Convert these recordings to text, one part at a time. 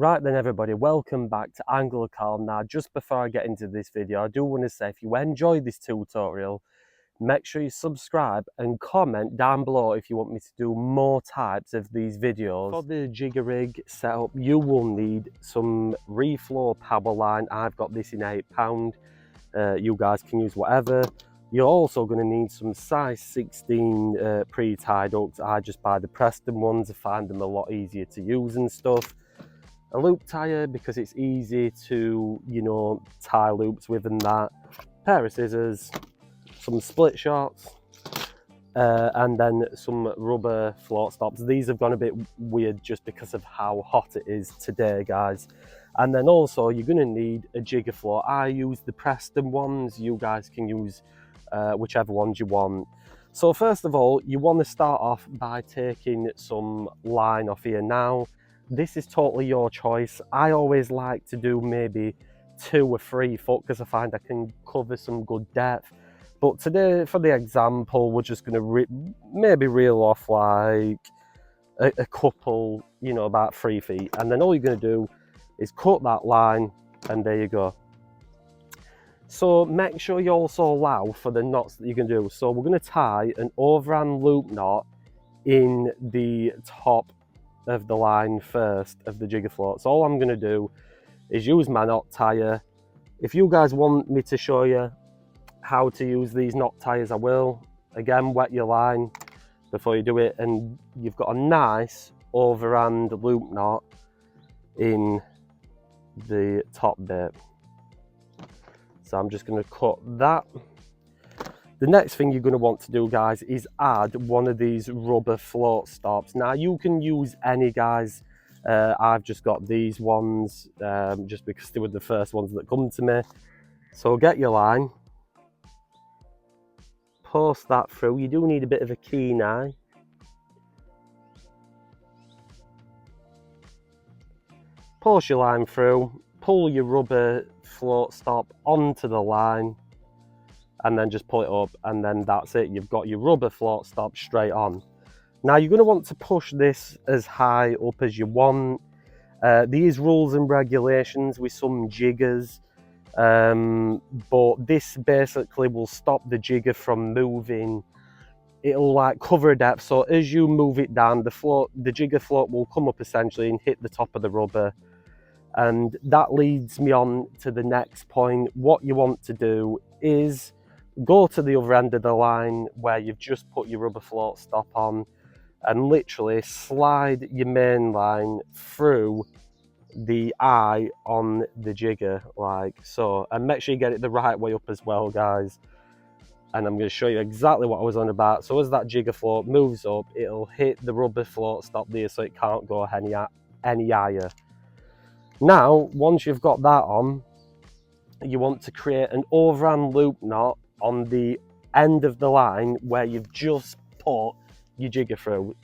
Right then everybody, welcome back to Angler Calm. Now just before I get into this video, I do want to say if you enjoyed this tutorial, make sure you subscribe and comment down below if you want me to do more types of these videos. For the jigger rig setup, you will need some reflow power line. I've got this in 8 pound. You guys can use whatever. You're also going to need some size 16 pre-tied hooks. I just buy the Preston ones. I find them a lot easier to use and stuff. A loop tire because it's easy to, tie loops with and that. Pair of scissors, some split shots, and then some rubber float stops. These have gone a bit weird just because of how hot it is today, guys. And then also you're going to need a jigger float. I use the Preston ones. You guys can use whichever ones you want. So first of all, you want to start off by taking some line off here. Now, this is totally your choice. I always like to do maybe 2 or 3 foot because I find I can cover some good depth. But today, for the example, we're just going to maybe reel off like a couple, about 3 feet. And then all you're going to do is cut that line, and there you go. So make sure you also allow for the knots that you can do. So we're going to tie an overhand loop knot in the top of the line first of the jigger float. So all I'm going to do is use my knot tire. If you guys want me to show you how to use these knot tires, I will. Again, wet your line before you do it, and you've got a nice overhand loop knot in the top bit. So I'm just going to cut that. The next thing you're going to want to do, guys, is add one of these rubber float stops. Now, you can use any, guys. I've just got these ones just because they were the first ones that come to me. So get your line, post that through. You do need a bit of a keen eye. Post your line through, pull your rubber float stop onto the line, and then just pull it up, and then that's it. You've got your rubber float stop straight on. Now you're going to want to push this as high up as you want. These rules and regulations with some jiggers, but this basically will stop the jigger from moving. It'll like cover a depth, so as you move it down, the jigger float will come up essentially and hit the top of the rubber. And that leads me on to the next point. What you want to do is go to the other end of the line where you've just put your rubber float stop on, and literally slide your main line through the eye on the jigger like so, and make sure you get it the right way up as well, guys. And I'm going to show you exactly what I was on about. So as that jigger float moves up, it'll hit the rubber float stop there, so it can't go any higher. Now once you've got that on, you want to create an overhand loop knot on the end of the line where you've just put your jigger through.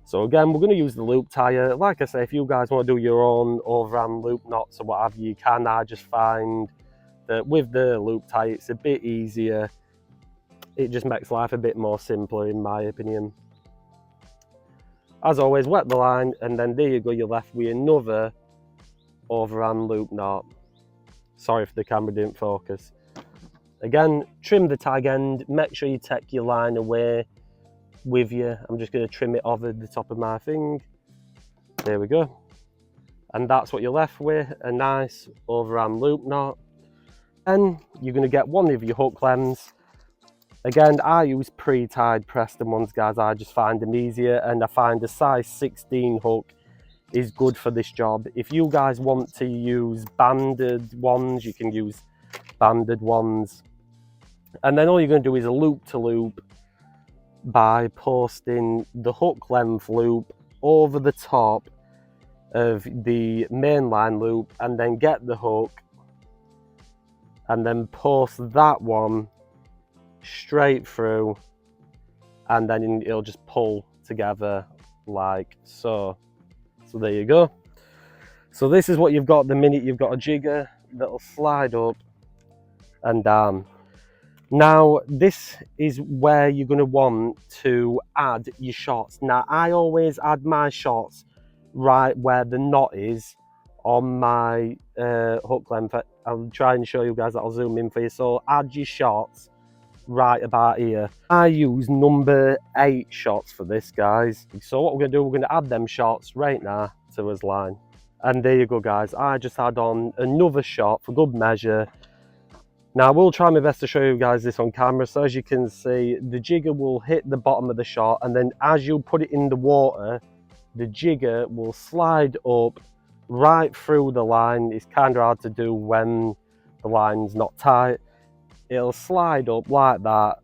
So again, we're going to use the loop tire. Like I say, if you guys want to do your own overhand loop knots or what have you, you can. I just find that with the loop tire, it's a bit easier. It just makes life a bit more simpler, in my opinion. As always, wet the line, and then there you go, you're left with another overhand loop knot. Sorry if the camera didn't focus. Again, trim the tag end, make sure you take your line away with you. I'm just going to trim it over the top of my thing. There we go. And that's what you're left with, a nice overhand loop knot. Then you're going to get one of your hook clems. Again, I use pre-tied Preston ones, guys. I just find them easier, and I find a size 16 hook is good for this job. If you guys want to use banded ones, you can use banded ones. And then all you're going to do is a loop to loop by posting the hook length loop over the top of the main line loop, and then get the hook and then post that one straight through, and then it'll just pull together like so. So there you go. So this is what you've got the minute you've got a jigger that'll slide up and down. Now, this is where you're going to want to add your shots. Now, I always add my shots right where the knot is on my hook length. I'll try and show you guys that. I'll zoom in for you. So add your shots right about here. I use number 8 shots for this, guys. So what we're gonna do, we're gonna add them shots right now to his line. And there you go, guys. I just add on another shot for good measure. Now I will try my best to show you guys this on camera. So as you can see, the jigger will hit the bottom of the shot, and then as you put it in the water, the jigger will slide up right through the line. It's kind of hard to do when the line's not tight. It'll slide up like that,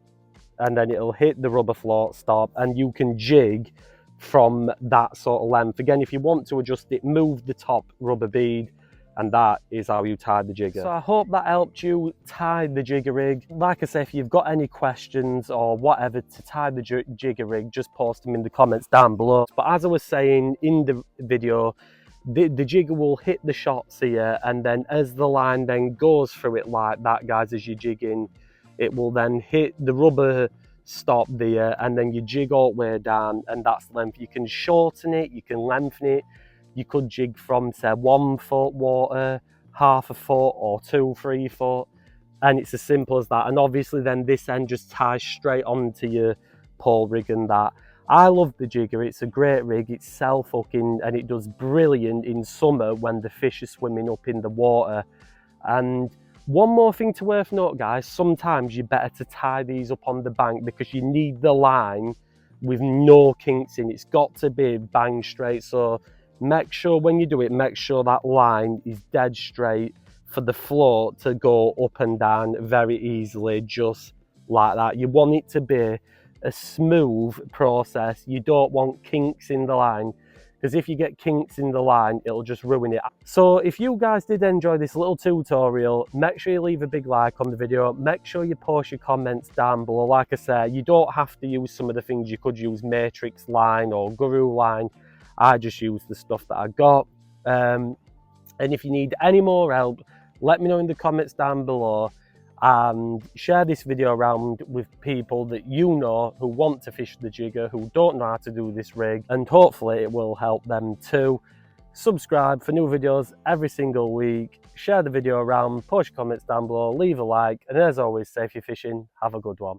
and then it'll hit the rubber float, stop, and you can jig from that sort of length. Again, if you want to adjust it, move the top rubber bead, and that is how you tie the jigger. So I hope that helped you tie the jigger rig. Like I say, if you've got any questions or whatever to tie the jigger rig, just post them in the comments down below. But as I was saying in the video, the jigger will hit the shots here, and then as the line then goes through it like that, guys, as you're jigging, it will then hit the rubber stop there, and then you jig all the way down, and that's the length. You can shorten it, you can lengthen it. You could jig from, say, 1 foot water, half a foot, or 2-3 foot, and it's as simple as that. And obviously then this end just ties straight onto your pole rig and that. I love the jigger. It's a great rig. It's self-hooking, and it does brilliant in summer when the fish are swimming up in the water. And one more thing to worth note, guys, sometimes you're better to tie these up on the bank because you need the line with no kinks in. It's got to be bang straight. So make sure when you do it, make sure that line is dead straight for the float to go up and down very easily, just like that. You want it to be a smooth process. You don't want kinks in the line, because if you get kinks in the line, it'll just ruin it. So if you guys did enjoy this little tutorial, make sure you leave a big like on the video. Make sure you post your comments down below. Like I said, you don't have to use some of the things. You could use matrix line or guru line. I just use the stuff that I got. And if you need any more help, let me know in the comments down below, and share this video around with people that you know who want to fish the jigger, who don't know how to do this rig, and hopefully it will help them too. Subscribe for new videos every single week. Share the video around, post your comments down below, leave a like, and as always, say if you're fishing, have a good one.